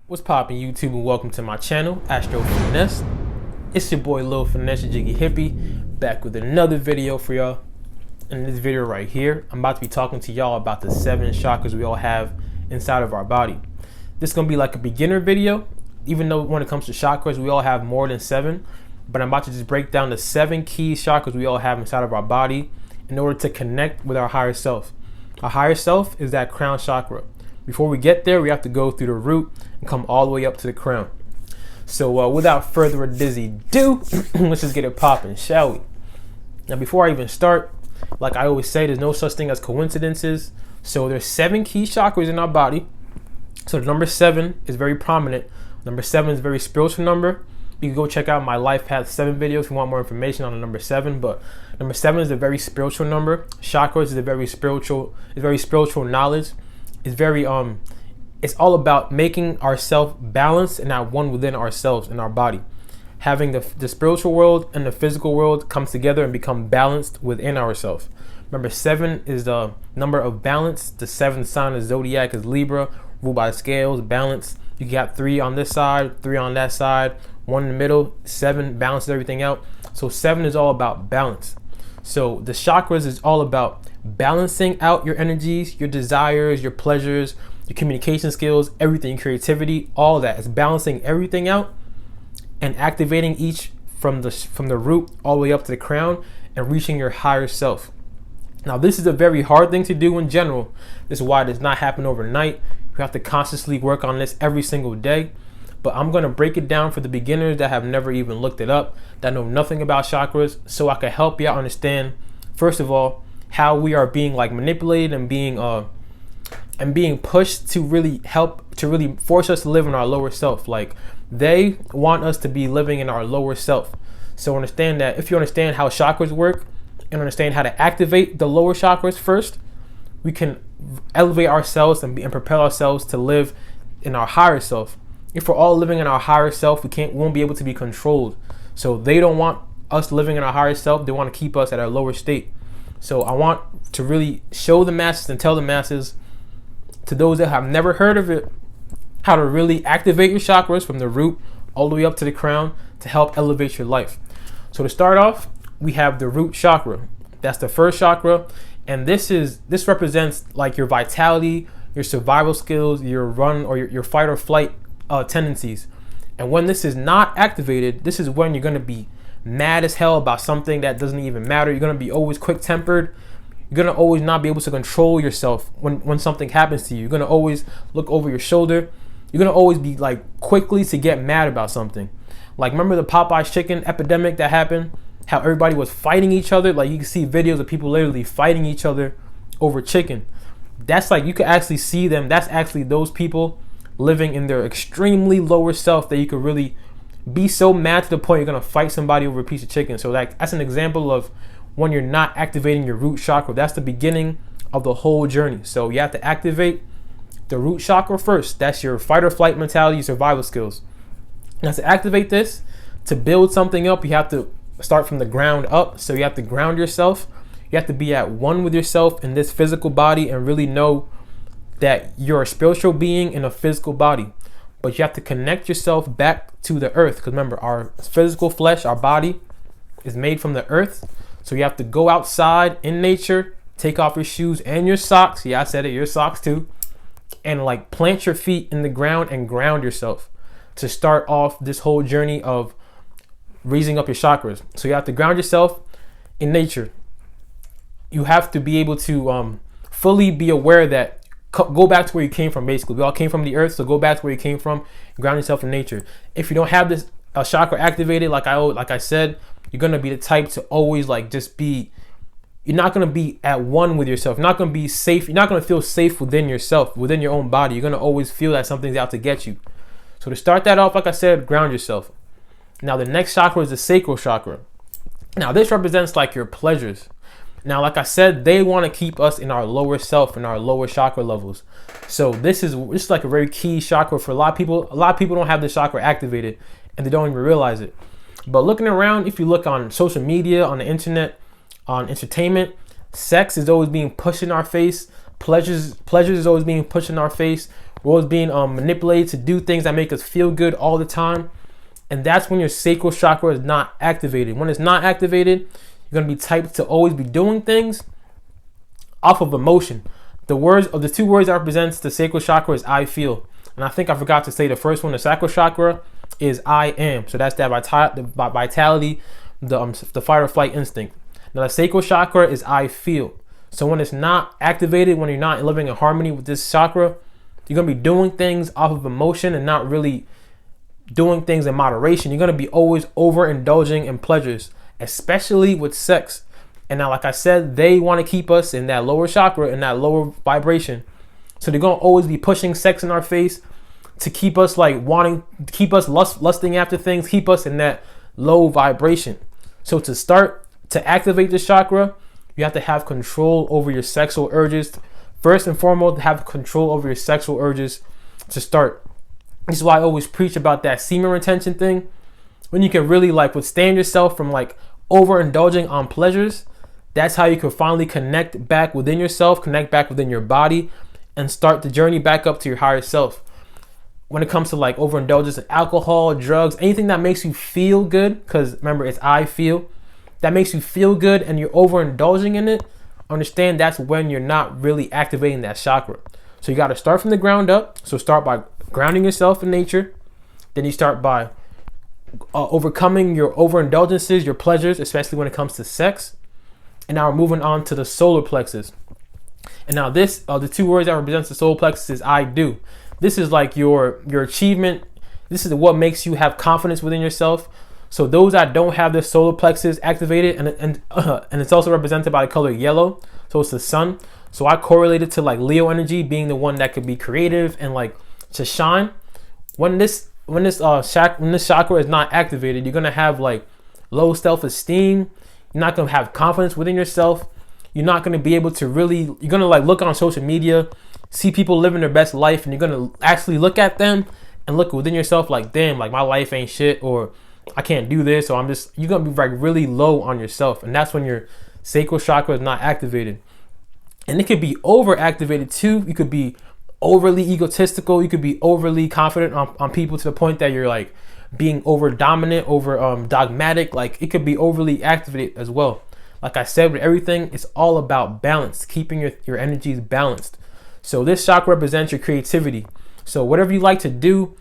What's poppin' YouTube, and welcome to my channel, Astro Finesse. It's your boy Lil Finesse, your Jiggy Hippie, back with another video for y'all. In this video right here, I'm about to be talking to y'all about the 7 chakras we all have inside of our body. This is gonna be like a beginner video, even though when it comes to chakras, we all have more than 7. But I'm about to just break down the 7 key chakras we all have inside of our body in order to connect with our higher self. Our higher self is that crown chakra. Before we get there, we have to go through the root and come all the way up to the crown. So without further ado, let's just get it popping, shall we? Now, before I even start, like I always say, there's no such thing as coincidences. So there's 7 key chakras in our body. So the number 7 is very prominent. Number 7 is a very spiritual number. You can go check out my Life Path 7 video if you want more information on the number 7. But number 7 is a very spiritual number. Chakras is a very spiritual knowledge. It's very it's all about making ourselves balanced and at one within ourselves in our body. Having the spiritual world and the physical world come together and become balanced within ourselves. Remember, 7 is the number of balance. The 7th sign of zodiac is Libra, ruled by scales, balance. You got 3 on this side, 3 on that side, 1 in the middle. 7 balances everything out. So 7 is all about balance. So the chakras is all about balancing out your energies, your desires, your pleasures, your communication skills, everything, creativity, all that. It's balancing everything out and activating each from the root all the way up to the crown and reaching your higher self. Now, this is a very hard thing to do in general. This is why it does not happen overnight. You have to consciously work on this every single day. But I'm going to break it down for the beginners that have never even looked it up, that know nothing about chakras, so I can help you understand, first of all, how we are being manipulated and being pushed to really force us to live in our lower self. Like, they want us to be living in our lower self. So understand that if you understand how chakras work and understand how to activate the lower chakras first, we can elevate ourselves and propel ourselves to live in our higher self. If we're all living in our higher self, we won't be able to be controlled. So they don't want us living in our higher self. They want to keep us at our lower state. So I want to really show the masses and tell the masses, to those that have never heard of it, how to really activate your chakras from the root all the way up to the crown to help elevate your life. So to start off, we have the root chakra. That's the first chakra. And this represents like your vitality, your survival skills, your run or your fight or flight tendencies. And when this is not activated, this is when you're going to be mad as hell about something that doesn't even matter. You're going to be always quick-tempered. You're going to always not be able to control yourself when something happens to you. You're going to always look over your shoulder. You're going to always be quickly to get mad about something. Like, remember the Popeye's chicken epidemic that happened? How everybody was fighting each other? Like, you can see videos of people literally fighting each other over chicken. That's you could actually see them. That's actually those people living in their extremely lower self, that you could really be so mad to the point you're going to fight somebody over a piece of chicken. So that's an example of when you're not activating your root chakra. That's the beginning of the whole journey. So you have to activate the root chakra first. That's your fight or flight mentality, survival skills. Now, to activate this, to build something up, you have to start from the ground up. So you have to ground yourself. You have to be at one with yourself in this physical body and really know that you're a spiritual being in a physical body. But you have to connect yourself back to the earth. Because remember, our physical flesh, our body, is made from the earth. So you have to go outside in nature, take off your shoes and your socks. Yeah, I said it, your socks too. And plant your feet in the ground and ground yourself to start off this whole journey of raising up your chakras. So you have to ground yourself in nature. You have to be able to fully be aware that go back to where you came from. Basically, we all came from the earth, so go back to where you came from, ground yourself in nature. If you don't have this chakra activated, like I said, you're gonna be the type to always you're not gonna be at one with yourself. You're not gonna be safe. You're not gonna feel safe within yourself, within your own body. You're gonna always feel that something's out to get you. So to start that off, like I said, ground yourself. Now the next chakra is the sacral chakra. Now this represents your pleasures. Now, like I said, they want to keep us in our lower self, in our lower chakra levels. So this is a very key chakra for a lot of people. A lot of people don't have the chakra activated and they don't even realize it. But looking around, if you look on social media, on the internet, on entertainment, sex is always being pushed in our face. Pleasures is always being pushed in our face. We're always being manipulated to do things that make us feel good all the time. And that's when your sacral chakra is not activated. When it's not activated, you're going to be typed to always be doing things off of emotion. The two words that represents the sacral chakra is I feel. And I think I forgot to say the first one, the sacral chakra, is I am. So that's that vitality, the fight or flight instinct. Now the sacral chakra is I feel. So when it's not activated, when you're not living in harmony with this chakra, you're going to be doing things off of emotion and not really doing things in moderation. You're going to be always overindulging in pleasures, especially with sex. And now, like I said, they want to keep us in that lower chakra, in that lower vibration. So they're going to always be pushing sex in our face to keep us keep us lusting after things, keep us in that low vibration. So to activate this chakra, you have to have control over your sexual urges. First and foremost, have control over your sexual urges to start. This is why I always preach about that semen retention thing. When you can really withstand yourself from overindulging on pleasures, that's how you can finally connect back within yourself, connect back within your body, and start the journey back up to your higher self. When it comes to overindulgence in alcohol, drugs, anything that makes you feel good, because remember, it's I feel, that makes you feel good and you're overindulging in it, understand that's when you're not really activating that chakra. So you got to start from the ground up. So start by grounding yourself in nature. Then you start by overcoming your overindulgences, your pleasures, especially when it comes to sex. And now we're moving on to the solar plexus. And now this, the two words that represents the solar plexus is I do. This is your achievement. This is what makes you have confidence within yourself. So those that don't have their solar plexus activated, and it's also represented by the color yellow. So it's the sun. So I correlate it to Leo energy being the one that could be creative and to shine. When this chakra is not activated, you're gonna have low self-esteem. You're not gonna have confidence within yourself. You're not gonna be able to really. You're gonna look on social media, see people living their best life, and you're gonna actually look at them and look within yourself damn, my life ain't shit, or I can't do this, or you're gonna be really low on yourself. And that's when your sacral chakra is not activated. And it could be overactivated too. You could be overly egotistical. You could be overly confident on people to the point that you're being over dominant, over dogmatic. It could be overly activated as well. Like I said, with everything, it's all about balance, keeping your energies balanced. So this chakra represents your creativity. So whatever you like to do,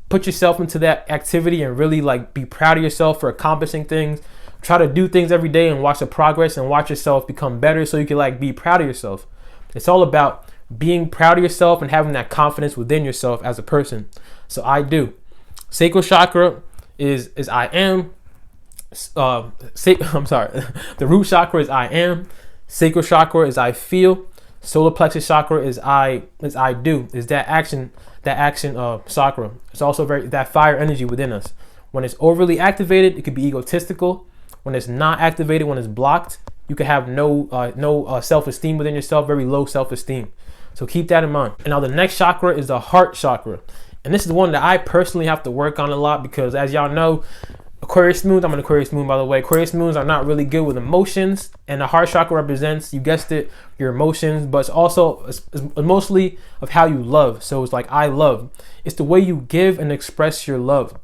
put yourself into that activity and really be proud of yourself for accomplishing things. Try to do things every day and watch the progress and watch yourself become better so you can be proud of yourself. It's all about being proud of yourself and having that confidence within yourself as a person. So I do. Sacral chakra is I am. I'm sorry. The root chakra is I am. Sacral chakra is I feel. Solar plexus chakra is I do. Is that action chakra. It's also that fire energy within us. When it's overly activated, it could be egotistical. When it's not activated, when it's blocked, you can have no self-esteem within yourself, very low self-esteem. So keep that in mind. And now the next chakra is the heart chakra. And this is one that I personally have to work on a lot because, as y'all know, Aquarius moons, I'm an Aquarius moon, by the way. Aquarius moons are not really good with emotions. And the heart chakra represents, you guessed it, your emotions. But it's mostly of how you love. So it's I love. It's the way you give and express your love.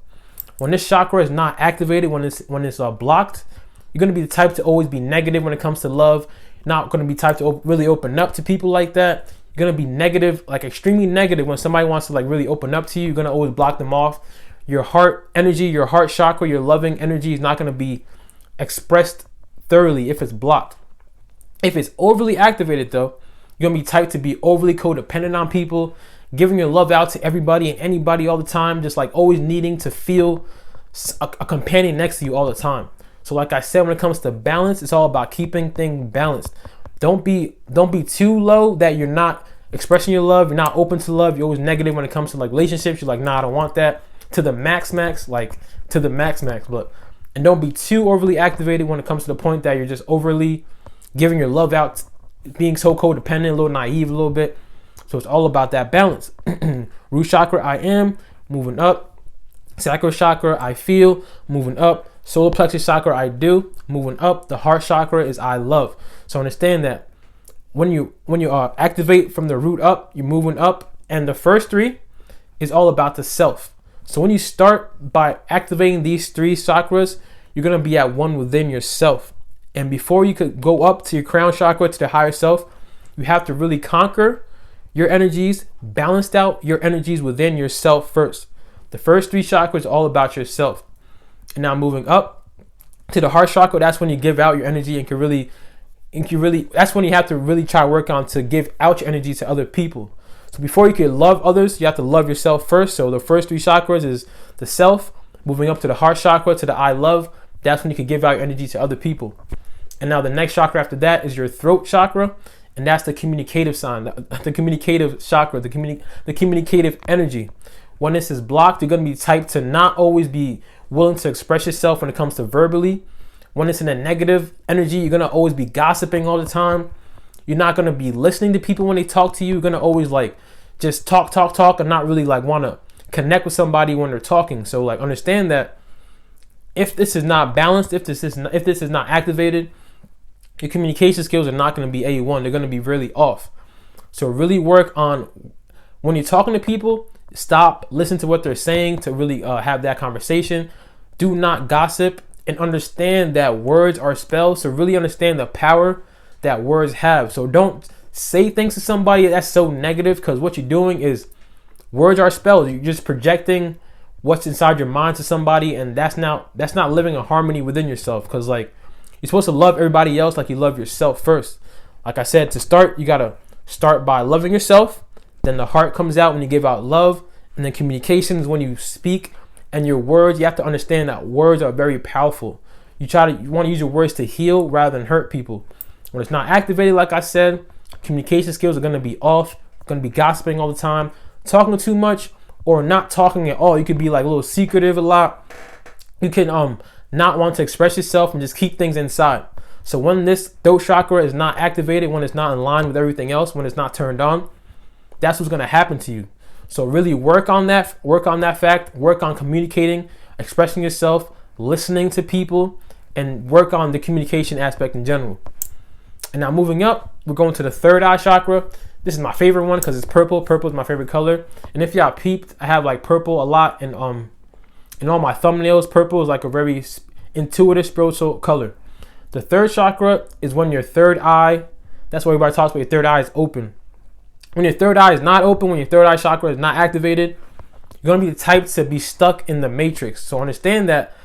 When this chakra is not activated, when it's blocked, you're going to be the type to always be negative when it comes to love. Not going to be type to really open up to people like that. You're going to be negative, extremely negative. When somebody wants to really open up to you, you're going to always block them off. Your heart energy, your heart chakra, your loving energy is not going to be expressed thoroughly if it's blocked. If it's overly activated though, you're going to be type to be overly codependent on people, giving your love out to everybody and anybody all the time, just always needing to feel a companion next to you all the time. So like I said, when it comes to balance, it's all about keeping things balanced. Don't be too low that you're not expressing your love, you're not open to love, you're always negative when it comes to relationships. You're nah, I don't want that. To the max, but and don't be too overly activated when it comes to the point that you're just overly giving your love out, being so codependent, a little naive, a little bit. So it's all about that balance. Root chakra, I am, moving up. Sacral chakra, I feel, moving up. Solar plexus chakra, I do, moving up. The heart chakra is I love. So understand that when you activate from the root up, you're moving up And the first three is all about the self. So when you start by activating these 3 chakras, you're going to be at one within yourself. And before you could go up to your crown chakra, to the higher self, you have to really conquer your energies, balanced out your energies within yourself first. The first 3 chakras are all about yourself. And now moving up to the heart chakra, that's when you give out your energy and that's when you have to really try to work on to give out your energy to other people. So before you can love others, you have to love yourself first. So the first 3 chakras is the self, moving up to the heart chakra, to the I love. That's when you can give out your energy to other people. And now the next chakra after that is your throat chakra. And that's the communicative sign, the communicative chakra, the communicative energy. When this is blocked, you're going to be typed to not always be willing to express yourself when it comes to verbally. When it's in a negative energy, you're going to always be gossiping all the time. You're not going to be listening to people when they talk to you. You're going to always like just talk and not really like want to connect with somebody when they're talking. So like understand that if this is not balanced, if this is not activated, your communication skills are not going to be A1. They're going to be really off. So really work on when you're talking to people, stop, listen to what they're saying to really have that conversation. Do not gossip and understand that words are spells. So really understand the power that words have. So don't say things to somebody that's so negative, because what you're doing is words are spells. You're just projecting what's inside your mind to somebody, and that's not living in harmony within yourself. Because like you're supposed to love everybody else like you love yourself first. Like I said, to start, you gotta start by loving yourself. Then the heart comes out when you give out love, and then communication is when you speak. And your words, you have to understand that words are very powerful. You want to use your words to heal rather than hurt people. When it's not activated, like I said, communication skills are going to be off, going to be gossiping all the time, talking too much, or not talking at all. You could be like a little secretive a lot. You can not want to express yourself and just keep things inside. So when this throat chakra is not activated, when it's not in line with everything else, when it's not turned on, that's what's going to happen to you. So really work on that fact, work on communicating, expressing yourself, listening to people, and work on the communication aspect in general. And now moving up, we're going to the third eye chakra. This is my favorite one because it's purple. Purple is my favorite color. And if y'all peeped, I have like purple a lot in all my thumbnails. Purple is like a very intuitive spiritual color. The third chakra is when your third eye, that's why everybody talks about your third eye is open. When your third eye is not open, when your third eye chakra is not activated, you're going to be the type to be stuck in the matrix. So understand that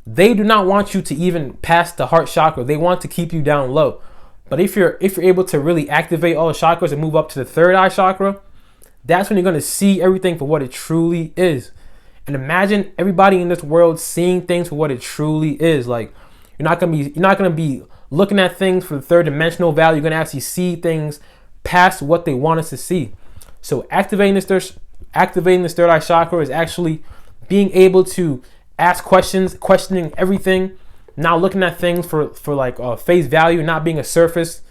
they do not want you to even pass the heart chakra. They want to keep you down low. But if you're able to really activate all the chakras and move up to the third eye chakra, that's when you're going to see everything for what it truly is. And imagine everybody in this world seeing things for what it truly is. Like you're not going to be looking at things for the third dimensional value. You're going to actually see things past what they want us to see. So activating this third eye chakra is actually being able to ask questions, questioning everything, not looking at things for like face value, not being a surface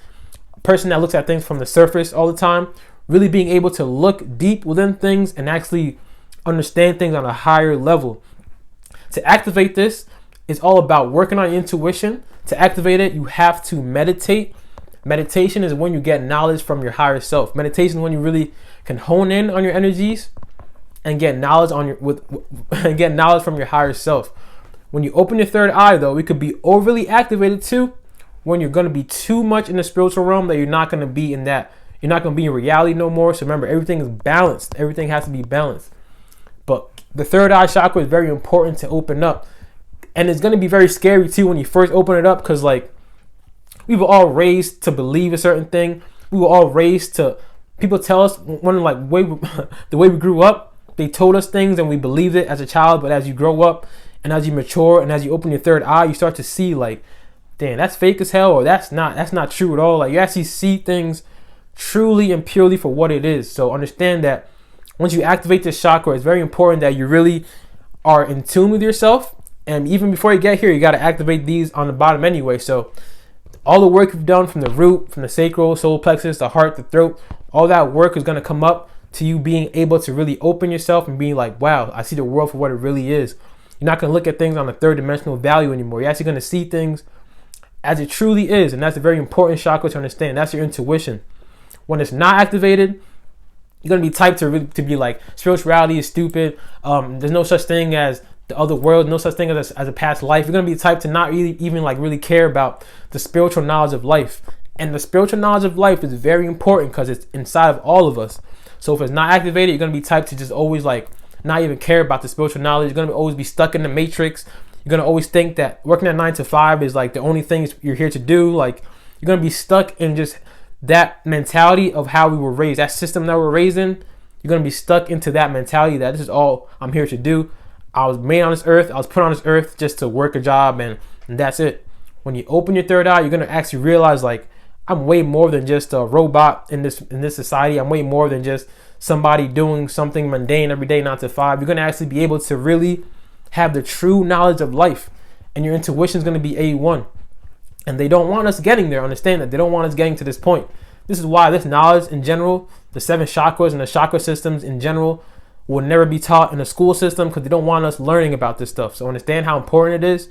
person that looks at things from the surface all the time. Really being able to look deep within things and actually understand things on a higher level. To activate this is all about working on intuition. To activate it, you have to meditate. Meditation is when you get knowledge from your higher self. Meditation is when you really can hone in on your energies and get knowledge get knowledge from your higher self. When you open your third eye, though, it could be overly activated too. When you're going to be too much in the spiritual realm that you're not going to be in that. You're not going to be in reality no more. So remember, everything is balanced. Everything has to be balanced. But the third eye chakra is very important to open up. And it's going to be very scary too when you first open it up, because like we were all raised to believe a certain thing. We were all raised to, people tell us when like the way we grew up, they told us things and we believed it as a child. But as you grow up and as you mature and as you open your third eye, you start to see like, damn, that's fake as hell, or that's not true at all. Like you actually see things truly and purely for what it is. So understand that once you activate this chakra, it's very important that you really are in tune with yourself. And even before you get here, you got to activate these on the bottom anyway. So all the work you've done from the root, from the sacral, solar plexus, the heart, the throat, all that work is going to come up to you being able to really open yourself and being like, wow, I see the world for what it really is. You're not going to look at things on a third dimensional value anymore. You're actually going to see things as it truly is. And that's a very important chakra to understand. That's your intuition. When it's not activated, You're gonna be typed to be like, spirituality is stupid. There's no such thing as the other world, no such thing as a past life. You're gonna be typed to not really even like really care about the spiritual knowledge of life. And the spiritual knowledge of life is very important because it's inside of all of us. So if it's not activated, you're gonna be typed to just always like not even care about the spiritual knowledge. You're gonna always be stuck in the matrix. You're gonna always think that working at 9 to 5 is like the only thing you're here to do. Like, you're gonna be stuck in just that mentality of how we were raised, that system that we're raised in. You're gonna be stuck into that mentality that this is all I'm here to do. I was made on this earth. I was put on this earth just to work a job, and that's it. When you open your third eye, you're gonna actually realize, like, I'm way more than just a robot in this society. I'm way more than just somebody doing something mundane every day, 9 to 5. You're gonna actually be able to really have the true knowledge of life, and your intuition is gonna be A1. And they don't want us getting there. Understand that they don't want us getting to this point. This is why this knowledge in general, the 7 chakras and the chakra systems in general, will never be taught in the school system, because they don't want us learning about this stuff. So understand how important it is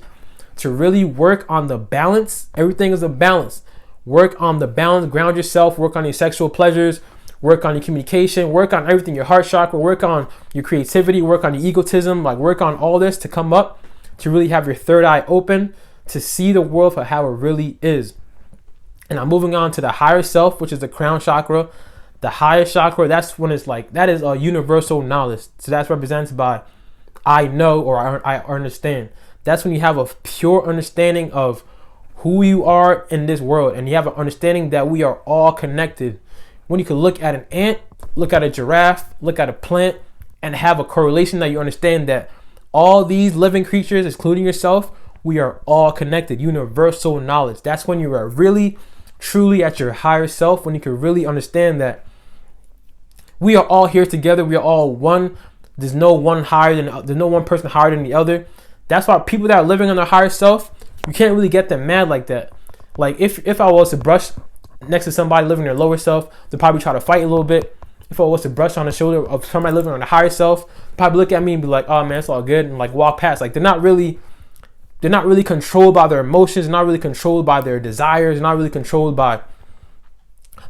to really work on the balance. Everything is a balance. Work on the balance, ground yourself, work on your sexual pleasures, work on your communication, work on everything, your heart chakra, work on your creativity, work on your egotism, like work on all this to come up, to really have your third eye open, to see the world for how it really is. And I'm moving on to the higher self, which is the crown chakra. The higher chakra, that's when it's like, that is a universal knowledge. So that's represented by I know, or I understand. That's when you have a pure understanding of who you are in this world, and you have an understanding that we are all connected. When you can look at an ant, look at a giraffe, look at a plant, and have a correlation that you understand that all these living creatures, including yourself, we are all connected. Universal knowledge. That's when you are really, truly at your higher self, when you can really understand that we are all here together. We are all one. There's no one person higher than the other. That's why people that are living on their higher self, you can't really get them mad like that. Like, if I was to brush next to somebody living their lower self, they'll probably try to fight a little bit. If I was to brush on the shoulder of somebody living on the higher self, probably look at me and be like, oh man, it's all good, and like walk past. Like, they're not really controlled by their emotions, not really controlled by their desires, not really controlled by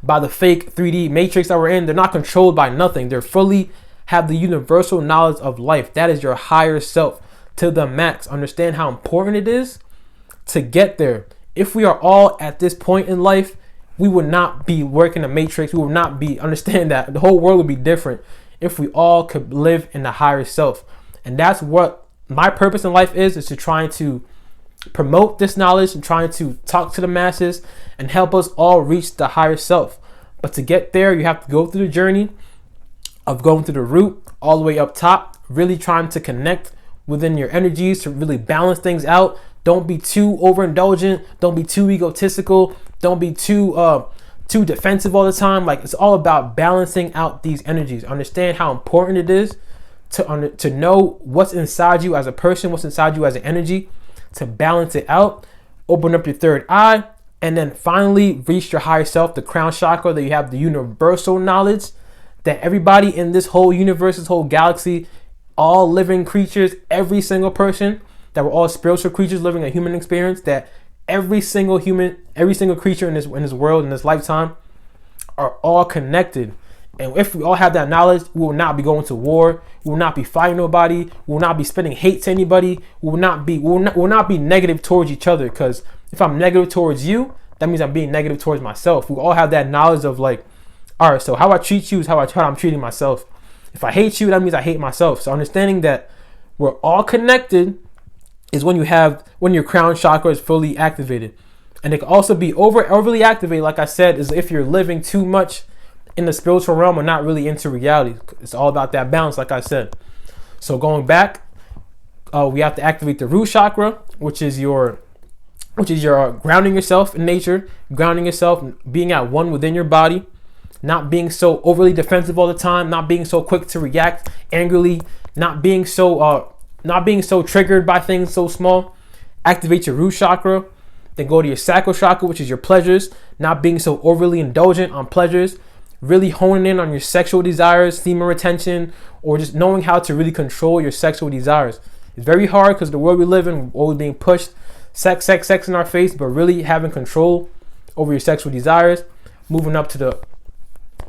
the fake 3D matrix that we're in. They're not controlled by nothing. They're fully have the universal knowledge of life. That is your higher self to the max. Understand how important it is to get there. If we are all at this point in life, we would not be working the matrix. We would not be, understand that the whole world would be different if we all could live in the higher self. And that's what my purpose in life is to trying to promote this knowledge and trying to talk to the masses and help us all reach the higher self. But to get there, you have to go through the journey of going through the root all the way up top, really trying to connect within your energies to really balance things out. Don't be too overindulgent. Don't be too egotistical. Don't be too defensive all the time. Like, it's all about balancing out these energies. Understand how important it is to know what's inside you as a person, what's inside you as an energy, to balance it out. Open up your third eye, and then finally reach your higher self, the crown chakra, that you have the universal knowledge that everybody in this whole universe, this whole galaxy, all living creatures, every single person, that we're all spiritual creatures living a human experience, that every single human, every single creature in this world, in this lifetime, are all connected. And if we all have that knowledge, we will not be going to war. We will not be fighting nobody. We will not be spreading hate to anybody. We will not be negative towards each other. Because if I'm negative towards you, that means I'm being negative towards myself. We all have that knowledge of like, all right, so how I treat you is how I'm treating myself. If I hate you, that means I hate myself. So understanding that we're all connected is when your crown chakra is fully activated. And it can also be overly activated, like I said, is if you're living too much in the spiritual realm or not really into reality. It's all about that balance, like I said. So going back, we have to activate the root chakra, which is your grounding yourself in nature, grounding yourself, being at one within your body, not being so overly defensive all the time, not being so quick to react angrily, not being so triggered by things so small. Activate your root chakra. Then go to your sacral chakra, which is your pleasures, not being so overly indulgent on pleasures, really honing in on your sexual desires, semen retention, or just knowing how to really control your sexual desires. It's very hard because the world we live in, we're always being pushed sex in our face, but really having control over your sexual desires. Moving up to the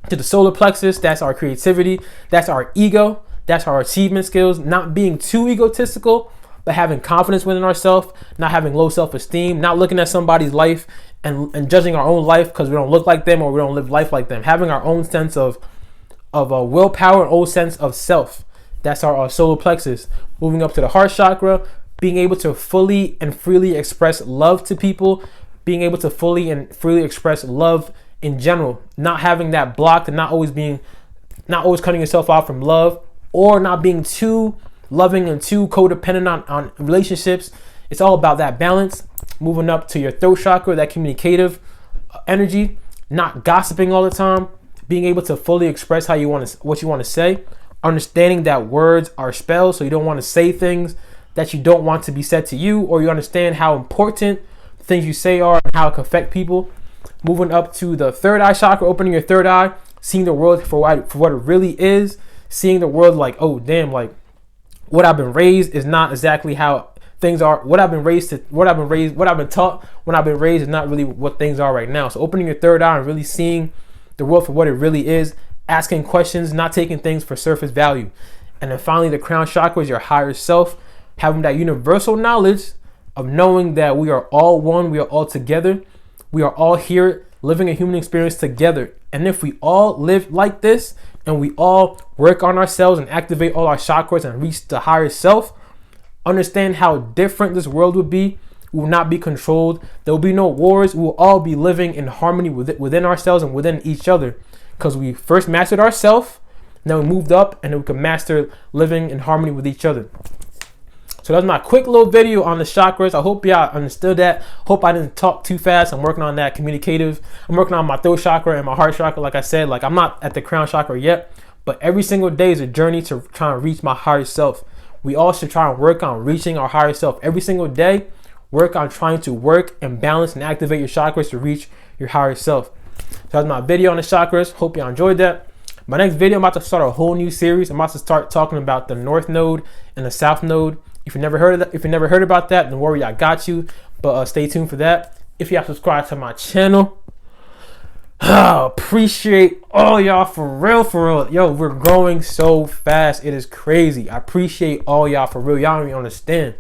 to the solar plexus, that's our creativity, that's our ego, that's our achievement skills, not being too egotistical, but having confidence within ourselves, not having low self-esteem, not looking at somebody's life and judging our own life because we don't look like them or we don't live life like them. Having our own sense of willpower, own sense of self. That's our solar plexus. Moving up to the heart chakra, being able to fully and freely express love to people, being able to fully and freely express love in general, not having that blocked and not always cutting yourself off from love, or not being too loving and too codependent on relationships. It's all about that balance. Moving up to your throat chakra, that communicative energy, not gossiping all the time, being able to fully express what you want to say, understanding that words are spells, so you don't want to say things that you don't want to be said to you, or you understand how important things you say are and how it can affect people. Moving up to the third eye chakra, opening your third eye, seeing the world for what it really is, seeing the world like, oh damn, like what I've been raised is not exactly how things are. What I've been taught when I've been raised is not really what things are right now. So opening your third eye and really seeing the world for what it really is, asking questions, not taking things for surface value. And then finally, the crown chakra is your higher self, having that universal knowledge of knowing that we are all one, we are all together, we are all here living a human experience together. And if we all live like this and we all work on ourselves and activate all our chakras and reach the higher self, understand how different this world would be. We will not be controlled. There will be no wars. We will all be living in harmony within ourselves and within each other, because we first mastered ourselves, then we moved up, and then we can master living in harmony with each other. So that's my quick little video on the chakras. I hope y'all understood that. Hope I didn't talk too fast. I'm working on that communicative. I'm working on my throat chakra and my heart chakra. Like I said, like I'm not at the crown chakra yet, but every single day is a journey to try and reach my higher self. We all should try and work on reaching our higher self every single day. Work on trying to work and balance and activate your chakras to reach your higher self. So that's my video on the chakras. Hope y'all enjoyed that. My next video, I'm about to start a whole new series. I'm about to start talking about the North Node and the South Node. If you never heard of that, if you never heard about that, don't worry, I got you. But stay tuned for that. If you have subscribed to my channel, appreciate all y'all for real. Yo, we're growing so fast. It is crazy. I appreciate all y'all for real. Y'all don't even understand.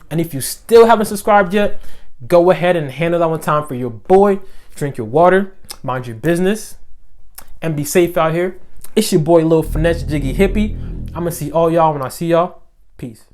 And if you still haven't subscribed yet, go ahead and handle that one time for your boy. Drink your water, mind your business, and be safe out here. It's your boy, Lil Finesse Jiggy Hippie. I'm going to see all y'all when I see y'all. Peace.